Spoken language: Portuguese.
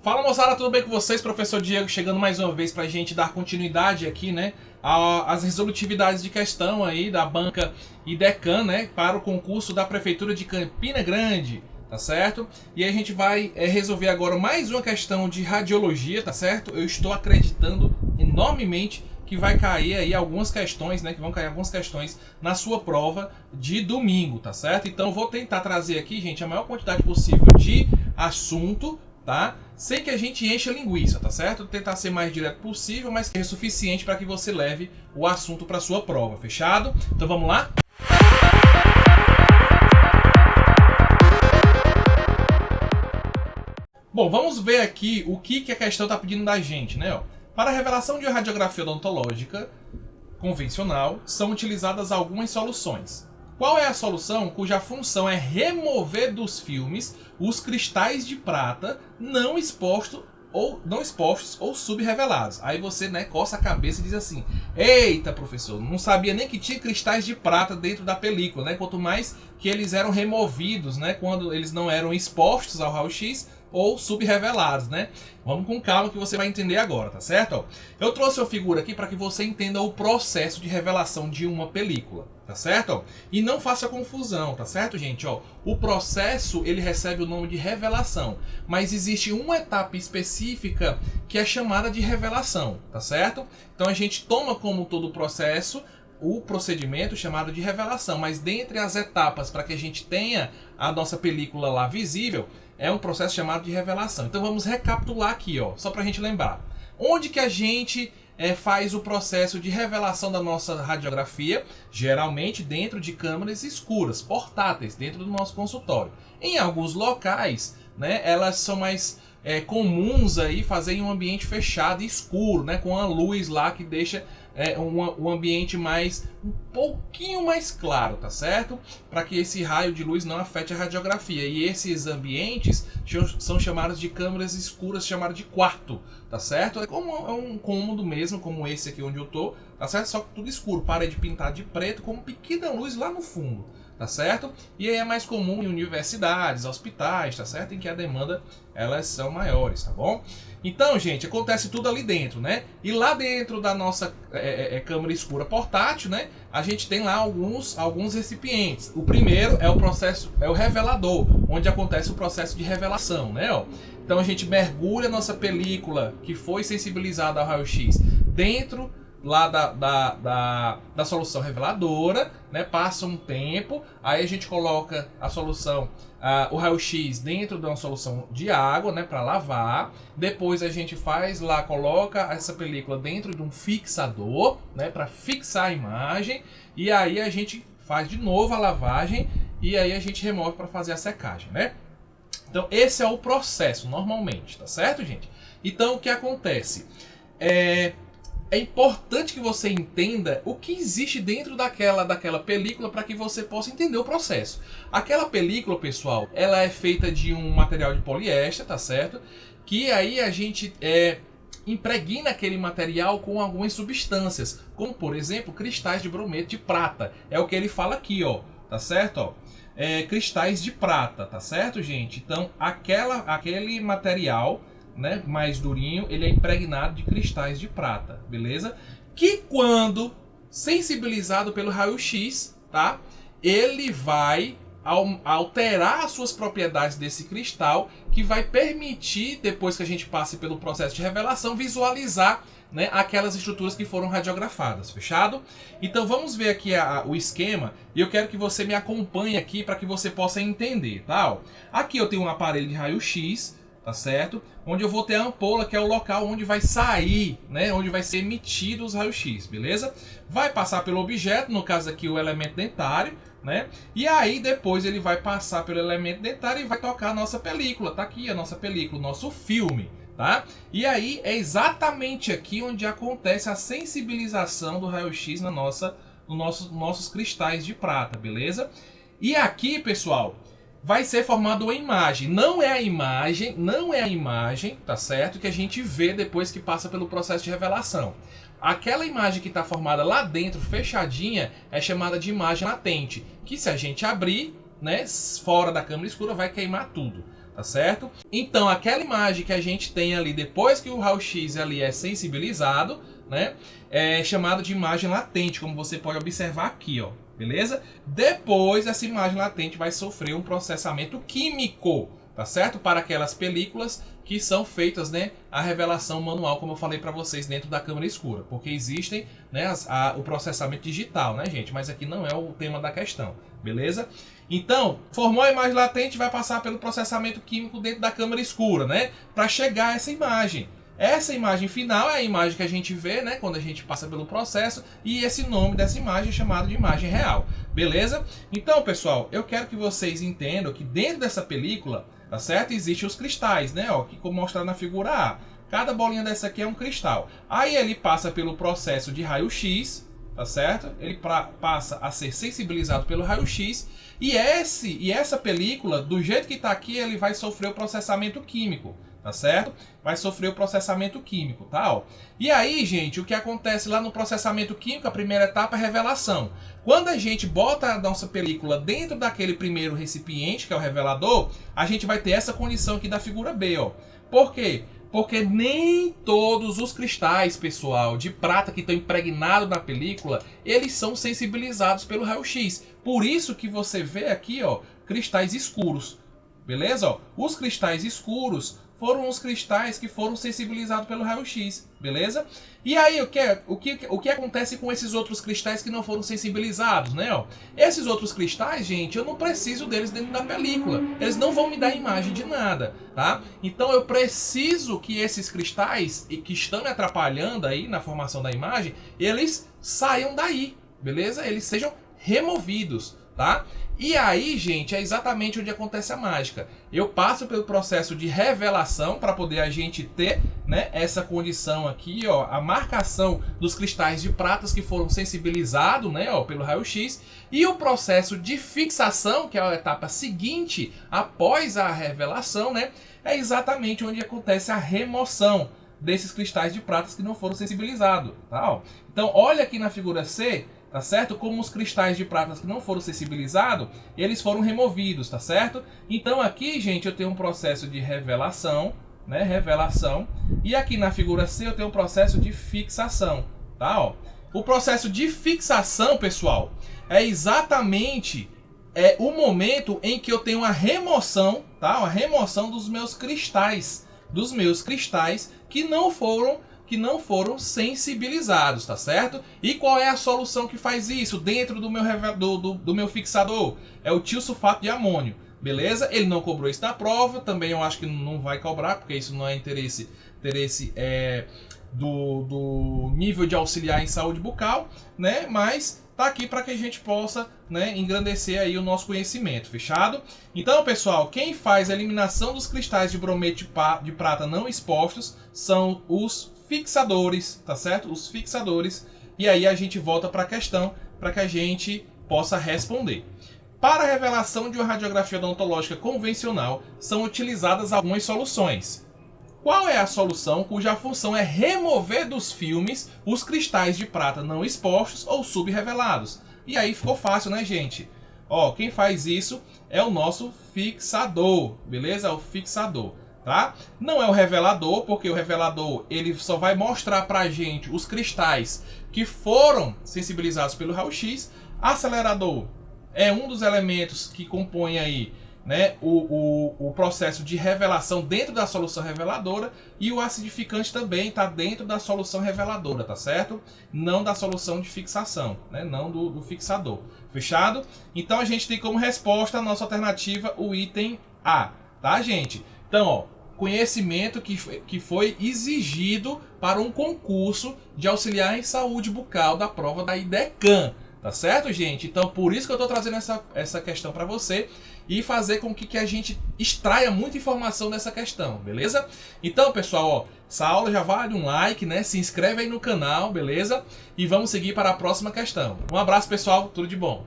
Fala moçada, tudo bem com vocês? Professor Diego chegando mais uma vez pra gente dar continuidade aqui, né, às resolutividades de questão aí da banca IDECAN, né, para o concurso da Prefeitura de Campina Grande, tá certo? E aí a gente vai resolver agora mais uma questão de radiologia, tá certo? Eu estou acreditando enormemente que vai cair aí algumas questões, né, que vão cair algumas questões na sua prova de domingo, tá certo? Então eu vou tentar trazer aqui, gente, a maior quantidade possível de assunto, tá? Sem que a gente encha linguiça, tá certo? Tentar ser mais direto possível, mas que é suficiente para que você leve o assunto para sua prova, fechado? Então vamos lá? Bom, vamos ver aqui o que a questão está pedindo da gente, né? Para a revelação de uma radiografia odontológica convencional, são utilizadas algumas soluções. Qual é a solução cuja função é remover dos filmes os cristais de prata não expostos ou subrevelados? Aí você, né, coça a cabeça e diz assim: eita, professor, não sabia nem que tinha cristais de prata dentro da película, né? Quanto mais que eles eram removidos, né, quando eles não eram expostos ao raio-x ou subrevelados, né? Vamos com calma que você vai entender agora, tá certo? Eu trouxe uma figura aqui para que você entenda o processo de revelação de uma película, tá certo? E não faça confusão, tá certo, gente? O processo, ele recebe o nome de revelação, mas existe uma etapa específica que é chamada de revelação, tá certo? Então a gente toma como todo o processo o procedimento chamado de revelação, mas dentre as etapas para que a gente tenha a nossa película lá visível, é um processo chamado de revelação. Então vamos recapitular aqui, só para a gente lembrar. Onde que a gente faz o processo de revelação da nossa radiografia? Geralmente dentro de câmeras escuras, portáteis, dentro do nosso consultório. Em alguns locais, né, elas são mais comuns aí fazer em um ambiente fechado e escuro, né, com a luz lá que deixa um ambiente um pouquinho mais claro, tá certo? Para que esse raio de luz não afete a radiografia. E esses ambientes são chamados de câmeras escuras, chamadas de quarto, tá certo? É um cômodo mesmo, como esse aqui onde eu tô, tá certo? Só que tudo escuro, parede pintada de preto com uma pequena luz lá no fundo, tá certo? E aí é mais comum em universidades, hospitais, tá certo? Em que a demanda, elas são maiores, tá bom? Então, gente, acontece tudo ali dentro, né? E lá dentro da nossa câmera escura portátil, né, a gente tem lá alguns recipientes. O primeiro é o revelador, onde acontece o processo de revelação, né? Então a gente mergulha a nossa película que foi sensibilizada ao raio-x dentro lá da solução reveladora, né? Passa um tempo, aí a gente coloca a solução, o raio-x dentro de uma solução de água, né, para lavar. Depois a gente coloca essa película dentro de um fixador, né, para fixar a imagem, e aí a gente faz de novo a lavagem e aí a gente remove para fazer a secagem, né? Então esse é o processo normalmente, tá certo, gente? Então o que acontece? É importante que você entenda o que existe dentro daquela película para que você possa entender o processo. Aquela película, pessoal, ela é feita de um material de poliéster, tá certo? Que aí a gente impregna aquele material com algumas substâncias, como por exemplo cristais de brometo de prata. É o que ele fala aqui, tá certo? Cristais de prata, tá certo, gente? Então aquele material, né, mais durinho, ele é impregnado de cristais de prata, beleza? Que quando sensibilizado pelo raio-x, tá, ele vai alterar as suas propriedades desse cristal, que vai permitir, depois que a gente passe pelo processo de revelação, visualizar, né, aquelas estruturas que foram radiografadas, fechado? Então vamos ver aqui o esquema, e eu quero que você me acompanhe aqui para que você possa entender, tá? Aqui eu tenho um aparelho de raio-x, tá certo? Onde eu vou ter a ampola, que é o local onde vai sair, né, onde vai ser emitido os raios-x, beleza? Vai passar pelo objeto, no caso aqui o elemento dentário, né? E aí depois ele vai passar pelo elemento dentário e vai tocar a nossa película. Tá aqui a nossa película, o nosso filme, tá? E aí é exatamente aqui onde acontece a sensibilização do raio-x nos nossos cristais de prata, beleza? E aqui, pessoal, vai ser formada uma imagem. Não é a imagem, tá certo? Que a gente vê depois que passa pelo processo de revelação. Aquela imagem que está formada lá dentro, fechadinha, é chamada de imagem latente. Que se a gente abrir, né, fora da câmera escura, vai queimar tudo, tá certo? Então, aquela imagem que a gente tem ali depois que o raio-x ali é sensibilizado, né, é chamado de imagem latente, como você pode observar aqui, ó, beleza? Depois, essa imagem latente vai sofrer um processamento químico, tá certo? Para aquelas películas que são feitas, né, a revelação manual, como eu falei para vocês, dentro da câmera escura, porque existem, né, o processamento digital, né, gente? Mas aqui não é o tema da questão, beleza? Então, formou a imagem latente, vai passar pelo processamento químico dentro da câmera escura, né, para chegar a essa imagem. Essa imagem final é a imagem que a gente vê, né, quando a gente passa pelo processo, e esse nome dessa imagem é chamado de imagem real, beleza? Então, pessoal, eu quero que vocês entendam que dentro dessa película, tá certo? Existem os cristais, né, ó, que como mostrar na figura A. Cada bolinha dessa aqui é um cristal. Aí ele passa pelo processo de raio-x, tá certo? Ele passa a ser sensibilizado pelo raio-x, e essa película, do jeito que está aqui, ele vai sofrer o processamento químico, tá certo? Vai sofrer o processamento químico, tá? Ó. E aí, gente, o que acontece lá no processamento químico, a primeira etapa é a revelação. Quando a gente bota a nossa película dentro daquele primeiro recipiente, que é o revelador, a gente vai ter essa condição aqui da figura B, ó. Por quê? Porque nem todos os cristais, pessoal, de prata que estão impregnados na película, eles são sensibilizados pelo raio-x. Por isso que você vê aqui, ó, cristais escuros. Beleza? Ó, os cristais escuros foram os cristais que foram sensibilizados pelo raio-x, beleza? E aí, o que acontece com esses outros cristais que não foram sensibilizados, né? Ó, esses outros cristais, gente, eu não preciso deles dentro da película. Eles não vão me dar imagem de nada, tá? Então eu preciso que esses cristais que estão me atrapalhando aí na formação da imagem, eles saiam daí, beleza? Eles sejam removidos, tá? E aí, gente, é exatamente onde acontece a mágica. Eu passo pelo processo de revelação para poder a gente ter, né, essa condição aqui, ó, a marcação dos cristais de pratas que foram sensibilizados, né, ó, pelo raio-x, e o processo de fixação, que é a etapa seguinte após a revelação, né, é exatamente onde acontece a remoção desses cristais de pratas que não foram sensibilizados, tá? Ó. Então, olha aqui na figura C, tá certo? Como os cristais de prata que não foram sensibilizados, eles foram removidos, tá certo? Então aqui, gente, eu tenho um processo de revelação, né? Revelação. E aqui na figura C eu tenho um processo de fixação, tá? Ó. O processo de fixação, pessoal, é exatamente o momento em que eu tenho a remoção, tá? A remoção dos meus cristais que não foram sensibilizados, tá certo? E qual é a solução que faz isso dentro do meu fixador? É o tiosulfato de amônio, beleza? Ele não cobrou isso na prova, também eu acho que não vai cobrar, porque isso não é interesse do nível de auxiliar em saúde bucal, né? Mas tá aqui para que a gente possa, né, engrandecer aí o nosso conhecimento, fechado? Então, pessoal, quem faz a eliminação dos cristais de brometo de prata não expostos são os fixadores, tá certo? Os fixadores. E aí a gente volta para a questão para que a gente possa responder. Para a revelação de uma radiografia odontológica convencional, são utilizadas algumas soluções. Qual é a solução cuja função é remover dos filmes os cristais de prata não expostos ou subrevelados? E aí ficou fácil, né, gente? Ó, quem faz isso é o nosso fixador, beleza? É o fixador, tá? Não é o revelador, porque o revelador ele só vai mostrar pra gente os cristais que foram sensibilizados pelo raio-x. Acelerador é um dos elementos que compõem aí, né, o processo de revelação dentro da solução reveladora, e o acidificante também está dentro da solução reveladora, tá certo? Não da solução de fixação, né? Não do fixador. Fechado? Então a gente tem como resposta a nossa alternativa o item A, tá, gente? Então, ó, conhecimento que foi exigido para um concurso de auxiliar em saúde bucal da prova da IDECAM. Tá certo, gente? Então, por isso que eu estou trazendo essa questão para você e fazer com que a gente extraia muita informação dessa questão, beleza? Então, pessoal, ó, essa aula já vale um like, né? Se inscreve aí no canal, beleza? E vamos seguir para a próxima questão. Um abraço, pessoal. Tudo de bom.